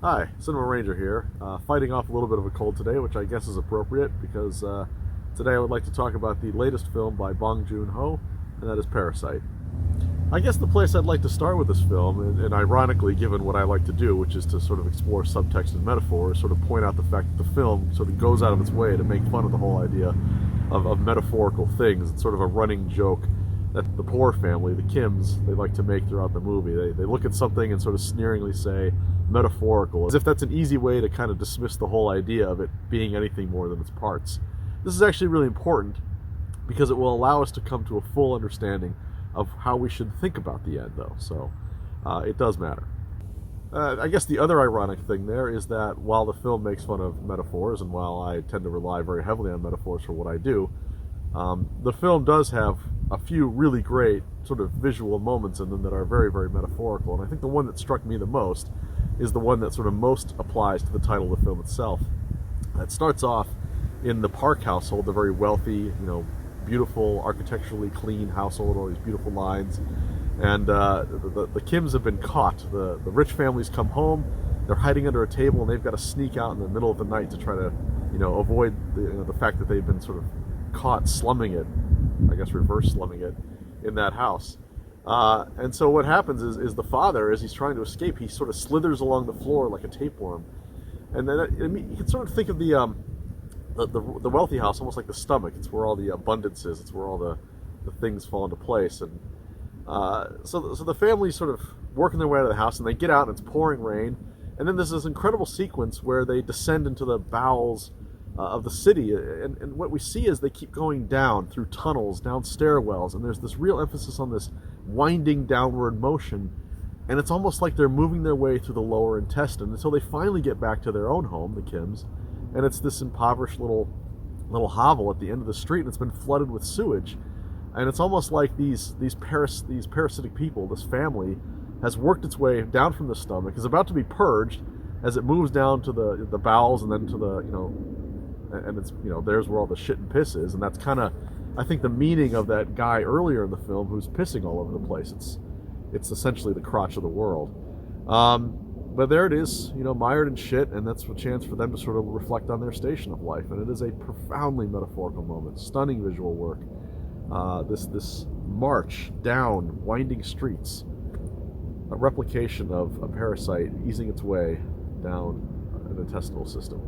Hi, TheCinemaRanger here, fighting off a little bit of a cold today, which I guess is appropriate because today I would like to talk about the latest film by Bong Joon-Ho, and that is Parasite. I guess the place I'd like to start with this film, and ironically given what I like to do, which is to sort of explore subtext and metaphor, sort of point out the fact that the film sort of goes out of its way to make fun of the whole idea of metaphorical things. It's sort of a running joke that the poor family, the Kims, they like to make throughout the movie. They look at something and sort of sneeringly say, metaphorical, as if that's an easy way to kind of dismiss the whole idea of it being anything more than its parts. This is actually really important because it will allow us to come to a full understanding of how we should think about the end, though, so it does matter. I guess the other ironic thing there is that while the film makes fun of metaphors, and while I tend to rely very heavily on metaphors for what I do, the film does have a few really great sort of visual moments in them that are very, very metaphorical, and I think the one that struck me the most is the one that sort of most applies to the title of the film itself. It starts off in the Park household, the very wealthy, beautiful, architecturally clean household, all these beautiful lines, and the Kims have been caught. The rich families come home, they're hiding under a table, and they've got to sneak out in the middle of the night to try to, avoid the fact that they've been sort of caught slumming it, I guess reverse slumming it, in that house. And so what happens is the father, as he's trying to escape, he sort of slithers along the floor like a tapeworm. And then you can sort of think of the wealthy house almost like the stomach. It's where all the abundance is. It's where all the things fall into place. And so the family's sort of working their way out of the house, and they get out, and it's pouring rain. And then there's this incredible sequence where they descend into the bowels of the city, and what we see is they keep going down through tunnels, down stairwells, and there's this real emphasis on this winding downward motion, and it's almost like they're moving their way through the lower intestine until they finally get back to their own home, the Kims, and it's this impoverished little hovel at the end of the street, and it's been flooded with sewage, and it's almost like these parasitic people, this family, has worked its way down from the stomach, is about to be purged as it moves down to the bowels, and then to the and it's there's where all the shit and piss is, and that's kind of, I think, the meaning of that guy earlier in the film who's pissing all over the place. It's essentially the crotch of the world. But there it is, mired in shit, and that's a chance for them to sort of reflect on their station of life. And it is a profoundly metaphorical moment, stunning visual work. This march down winding streets, a replication of a parasite easing its way down an intestinal system.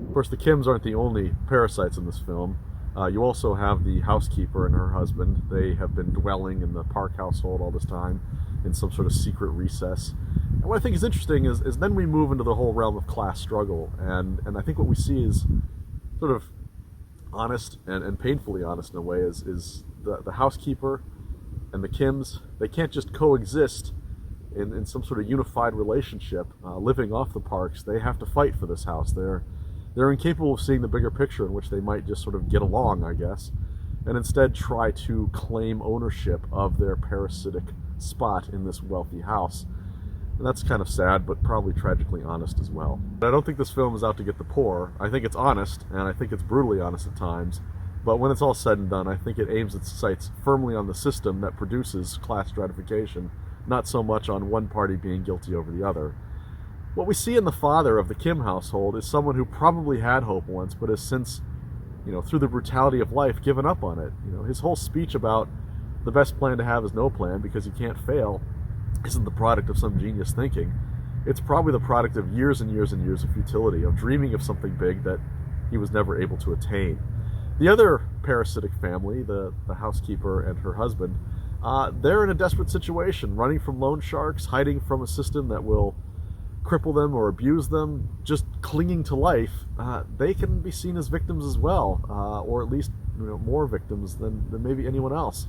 Of course, the Kims aren't the only parasites in this film. You also have the housekeeper and her husband. They have been dwelling in the Park household all this time in some sort of secret recess. And what I think is interesting is then we move into the whole realm of class struggle. And I think what we see is sort of honest and painfully honest in a way is the housekeeper and the Kims, they can't just coexist in some sort of unified relationship, living off the Parks. They have to fight for this house. They're incapable of seeing the bigger picture in which they might just sort of get along, I guess, and instead try to claim ownership of their parasitic spot in this wealthy house. And that's kind of sad, but probably tragically honest as well. But I don't think this film is out to get the poor. I think it's honest, and I think it's brutally honest at times. But when it's all said and done, I think it aims its sights firmly on the system that produces class stratification, not so much on one party being guilty over the other. What we see in the father of the Kim household is someone who probably had hope once, but has since, through the brutality of life, given up on it. His whole speech about the best plan to have is no plan because you can't fail isn't the product of some genius thinking. It's probably the product of years and years and years of futility, of dreaming of something big that he was never able to attain. The other parasitic family, the housekeeper and her husband, they're in a desperate situation, running from loan sharks, hiding from a system that will cripple them or abuse them, just clinging to life. They can be seen as victims as well, or at least more victims than maybe anyone else,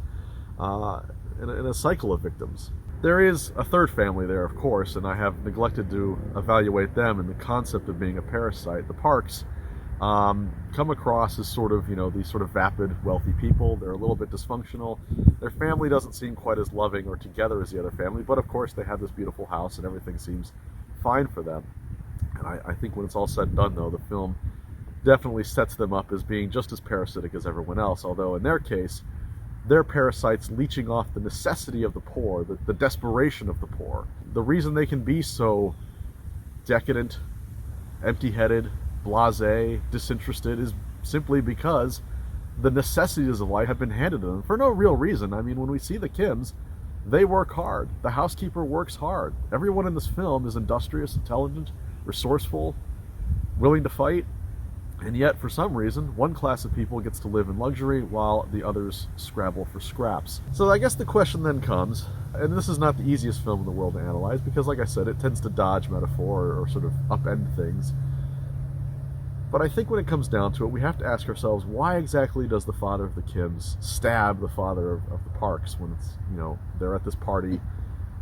in a cycle of victims. There is a third family there, of course, and I have neglected to evaluate them in the concept of being a parasite. The Parks come across as sort of, these sort of vapid, wealthy people. They're a little bit dysfunctional. Their family doesn't seem quite as loving or together as the other family, but of course they have this beautiful house and everything seems fine for them. And I think when it's all said and done, though, the film definitely sets them up as being just as parasitic as everyone else, although in their case, they're parasites leeching off the necessity of the poor, the desperation of the poor. The reason they can be so decadent, empty-headed, blasé, disinterested is simply because the necessities of life have been handed to them for no real reason. I mean, when we see the Kims, they work hard. The housekeeper works hard. Everyone in this film is industrious, intelligent, resourceful, willing to fight, and yet, for some reason, one class of people gets to live in luxury while the others scrabble for scraps. So I guess the question then comes, and this is not the easiest film in the world to analyze because, like I said, it tends to dodge metaphor or sort of upend things. But I think when it comes down to it, we have to ask ourselves, why exactly does the father of the Kims stab the father of the Parks when it's, you know, they're at this party?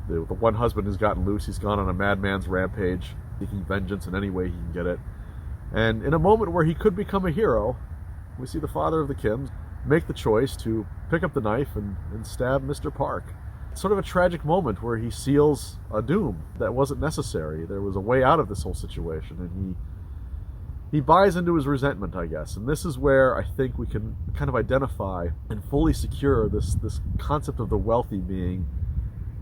The one husband has gotten loose. He's gone on a madman's rampage, seeking vengeance in any way he can get it. And in a moment where he could become a hero, we see the father of the Kims make the choice to pick up the knife and stab Mr. Park. It's sort of a tragic moment where he seals a doom that wasn't necessary. There was a way out of this whole situation, and he buys into his resentment, I guess. And this is where I think we can kind of identify and fully secure this concept of the wealthy being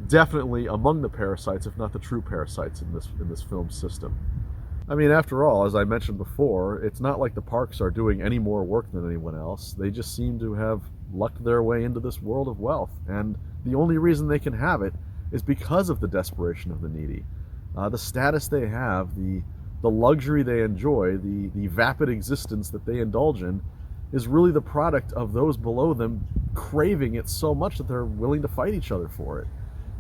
definitely among the parasites, if not the true parasites in this film system. I mean, after all, as I mentioned before, it's not like the Parks are doing any more work than anyone else. They just seem to have lucked their way into this world of wealth. And the only reason they can have it is because of the desperation of the needy. The status they have, the luxury they enjoy, the vapid existence that they indulge in, is really the product of those below them craving it so much that they're willing to fight each other for it.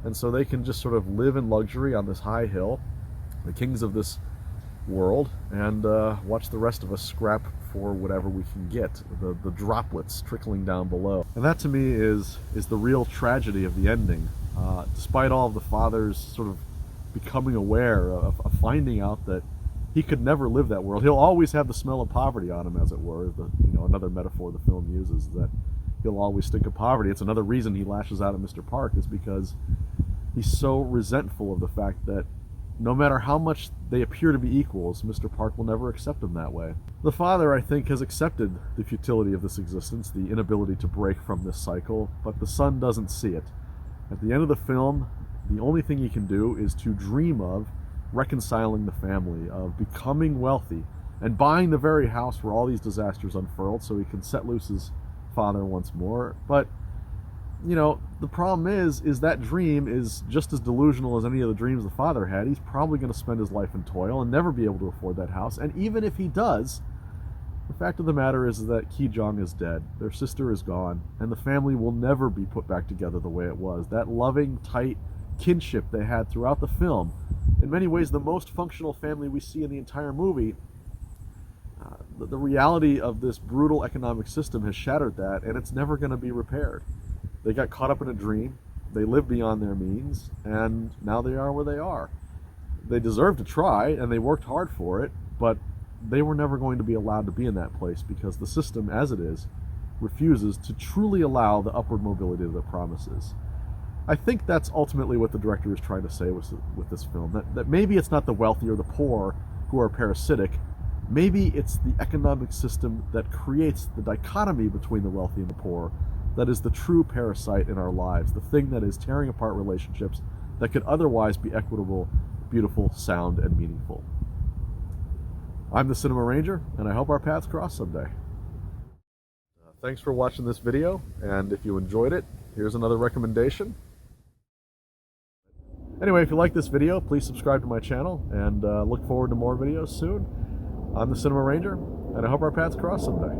And so they can just sort of live in luxury on this high hill, the kings of this world, and watch the rest of us scrap for whatever we can get, the droplets trickling down below. And that to me is the real tragedy of the ending. Despite all of the father's sort of becoming aware of finding out that he could never live that world. He'll always have the smell of poverty on him, as it were. Another metaphor the film uses, that he'll always stink of poverty. It's another reason he lashes out at Mr. Park, is because he's so resentful of the fact that no matter how much they appear to be equals, Mr. Park will never accept him that way. The father, I think, has accepted the futility of this existence, the inability to break from this cycle, but the son doesn't see it. At the end of the film, the only thing he can do is to dream of reconciling the family, of becoming wealthy, and buying the very house where all these disasters unfurled so he can set loose his father once more. But you know, the problem is that dream is just as delusional as any of the dreams the father had. He's probably going to spend his life in toil and never be able to afford that house. And even if he does, the fact of the matter is that Ki Jong is dead. Their sister is gone, and the family will never be put back together the way it was. That loving, tight kinship they had throughout the film, in many ways the most functional family we see in the entire movie, the reality of this brutal economic system has shattered that, and it's never going to be repaired. They got caught up in a dream, they lived beyond their means, and now they are where they are. They deserve to try, and they worked hard for it, but they were never going to be allowed to be in that place because the system, as it is, refuses to truly allow the upward mobility that it promises. I think that's ultimately what the director is trying to say with this film, that maybe it's not the wealthy or the poor who are parasitic, maybe it's the economic system that creates the dichotomy between the wealthy and the poor that is the true parasite in our lives, the thing that is tearing apart relationships that could otherwise be equitable, beautiful, sound, and meaningful. I'm the Cinema Ranger, and I hope our paths cross someday. Thanks for watching this video, and if you enjoyed it, here's another recommendation. Anyway, if you like this video, please subscribe to my channel, and look forward to more videos soon. I'm the Cinema Ranger, and I hope our paths cross someday.